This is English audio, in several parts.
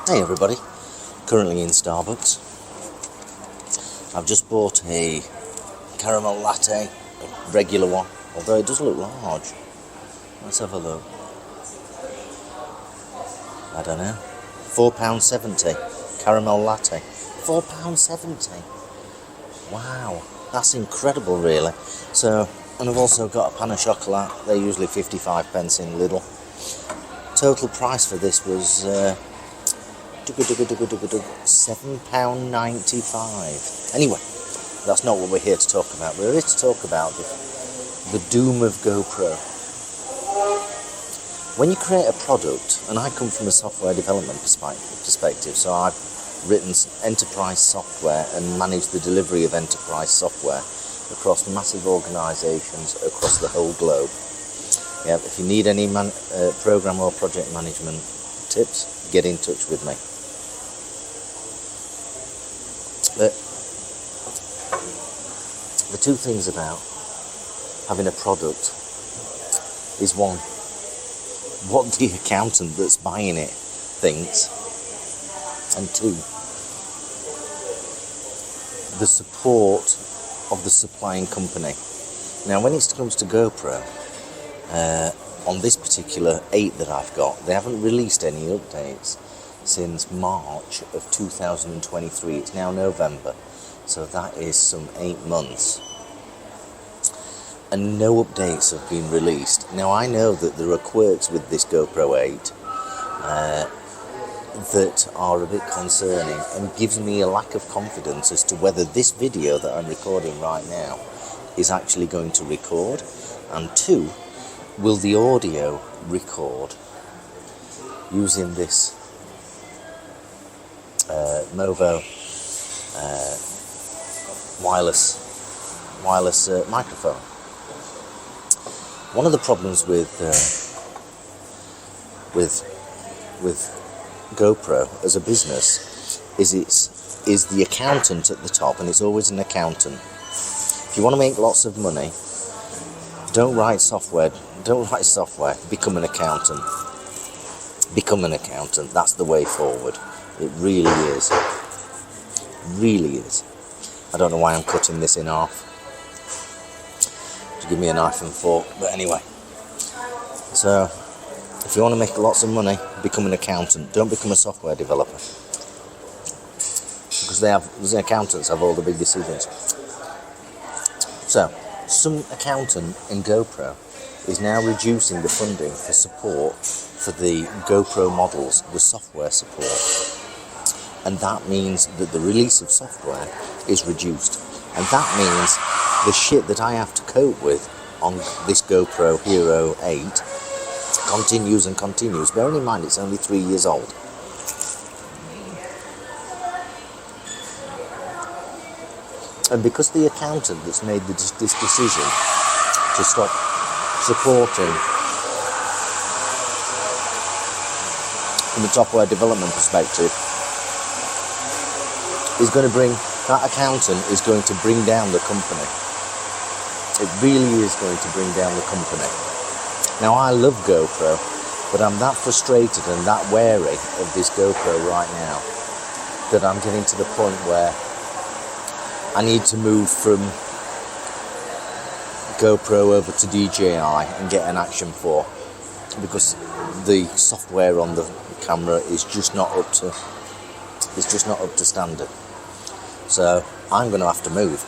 Hey everybody, currently in Starbucks. I've just bought a caramel latte, a regular one, although it does look large. Let's have a look. I don't know. £4.70 caramel latte. £4.70. Wow, that's incredible really. So, and I've also got a pan of chocolate. They're usually 55p in Lidl. Total price for this was £7.95. Anyway, that's not what we're here to talk about. We're here to talk about the doom of GoPro. When you create a product, and I come from a software development perspective, so I've written enterprise software and managed the delivery of enterprise software across massive organisations across the whole globe. Yeah, if you need any program or project management tips, get in touch with me. But the two things about having a product is one, what the accountant that's buying it thinks, and two, the support of the supplying company. Now when it comes to GoPro, on this particular 8 that I've got, they haven't released any updates since March of 2023. It's now November, so that is some 8 months. And no updates have been released. Now I know that there are quirks with this GoPro 8 that are a bit concerning and gives me a lack of confidence as to whether this video that I'm recording right now is actually going to record, and two, will the audio record using this Movo wireless microphone. One of the problems with GoPro as a business is the accountant at the top, and it's always an accountant. If you want to make lots of money, don't write software, become an accountant. Become an accountant, that's the way forward. It really is. Really is. I don't know why I'm cutting this in half. To give me a knife and fork, but anyway. So, if you want to make lots of money, become an accountant. Don't become a software developer. Because the accountants have all the big decisions. So, some accountant in GoPro is now reducing the funding for support for the GoPro models, the software support. And that means that the release of software is reduced. And that means the shit that I have to cope with on this GoPro Hero 8 continues and continues. Bearing in mind it's only 3 years old. And because the accountant that's made this decision to stop supporting from a software development perspective is going to bring, that accountant is going to bring down the company. It really is going to bring down the company. Now I love GoPro, but I'm that frustrated and that wary of this GoPro right now that I'm getting to the point where I need to move from GoPro over to DJI and get an Action 4, because the software on the camera is just not up to standard. So I'm going to have to move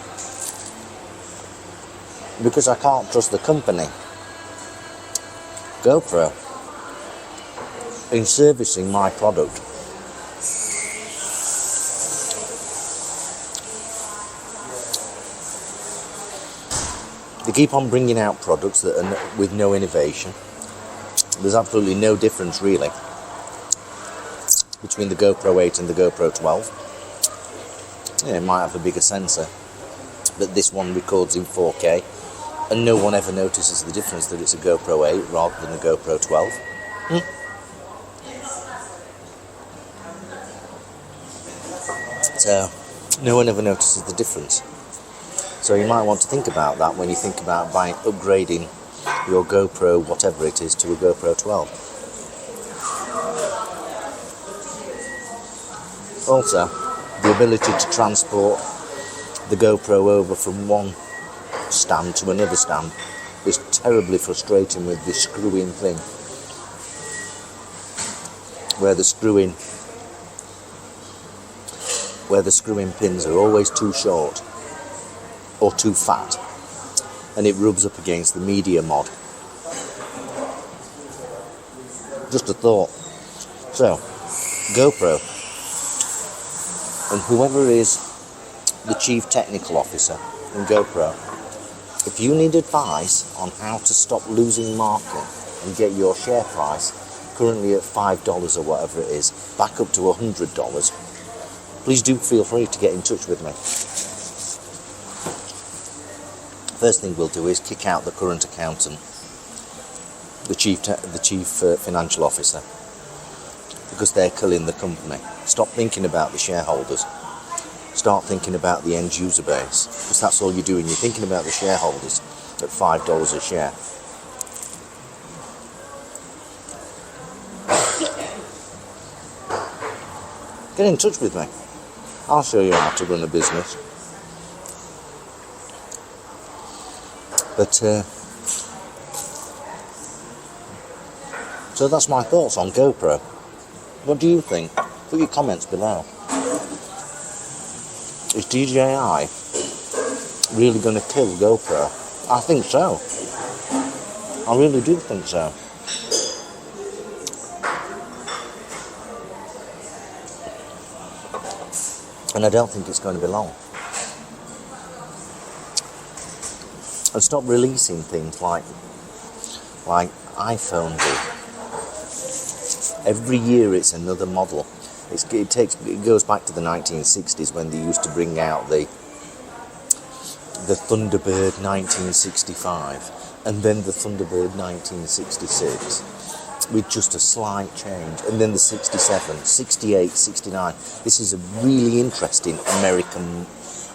because I can't trust the company GoPro in servicing my product. They keep on bringing out products that are with no innovation. There's absolutely no difference really between the GoPro 8 and the GoPro 12. Yeah, it might have a bigger sensor, but this one records in 4K, and no one ever notices the difference that it's a GoPro 8 rather than a GoPro 12. So, no one ever notices the difference. So you might want to think about that when you think about upgrading your GoPro, whatever it is, to a GoPro 12. Also, the ability to transport the GoPro over from one stand to another stand is terribly frustrating with this screw-in thing, where the screw-in pins are always too short or too fat, and it rubs up against the media mod. Just a thought. So, GoPro, and whoever is the Chief Technical Officer in GoPro, if you need advice on how to stop losing market and get your share price, currently at $5 or whatever it is, back up to $100, please do feel free to get in touch with me. First thing we'll do is kick out the current accountant, the chief financial officer, because they're killing the company. Stop thinking about the shareholders. Start thinking about the end user base, because that's all you're doing. You're thinking about the shareholders at $5 a share. Get in touch with me. I'll show you how to run a business. But so that's my thoughts on GoPro. What do you think? Put your comments below. Is DJI really going to kill GoPro? I think so. I really do think so. And I don't think it's going to be long. And stop releasing things like iPhone do. Every year it's another model. It goes back to the 1960s when they used to bring out the Thunderbird 1965 and then the Thunderbird 1966 with just a slight change, and then the 67, 68, 69. This is a really interesting American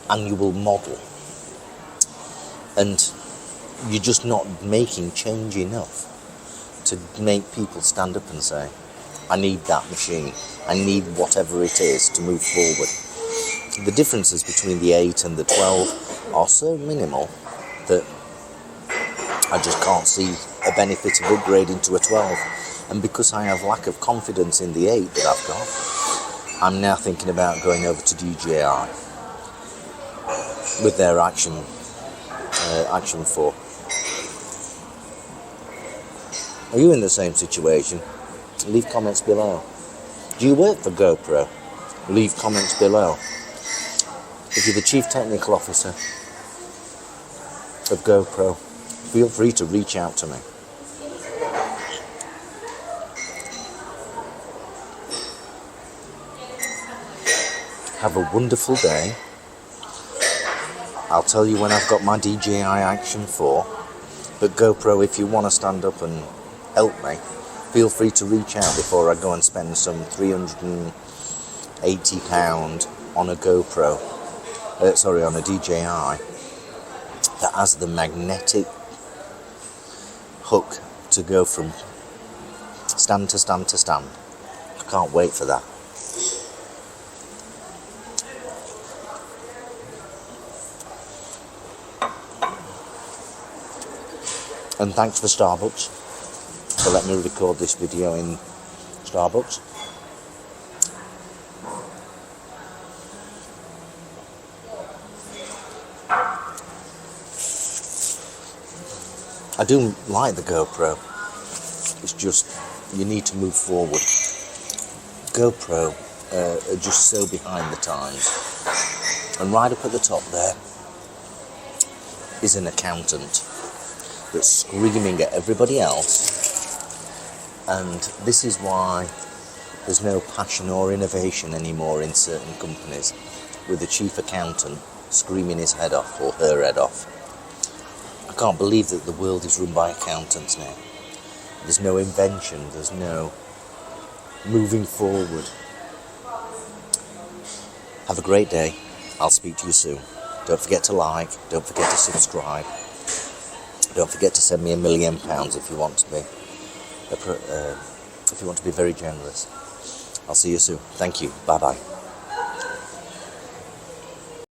annual model, and you're just not making change enough to make people stand up and say, I need that machine, I need whatever it is to move forward. The differences between the 8 and the 12 are so minimal that I just can't see a benefit of upgrading to a 12. And because I have lack of confidence in the 8 that I've got, I'm now thinking about going over to DJI with their Action 4. Are you in the same situation? Leave comments below. Do you work for GoPro? Leave comments below. If you're the Chief Technical Officer of GoPro, feel free to reach out to me. Have a wonderful day. I'll tell you when I've got my DJI Action 4. But GoPro, if you want to stand up and help me, feel free to reach out before I go and spend some £380 on a GoPro, on a DJI that has the magnetic hook to go from stand to stand to stand. I can't wait for that. And thanks for Starbucks for letting me record this video in Starbucks. I do like the GoPro. It's just, you need to move forward. GoPro are just so behind the times. And right up at the top there is an accountant that's screaming at everybody else. And this is why there's no passion or innovation anymore in certain companies, with the chief accountant screaming his head off or her head off. I can't believe that the world is run by accountants now. There's no invention, there's no moving forward. Have a great day. I'll speak to you soon. Don't forget to like, don't forget to subscribe. Don't forget to send me £1 million if you want to be very generous. I'll see you soon. Thank you. Bye bye.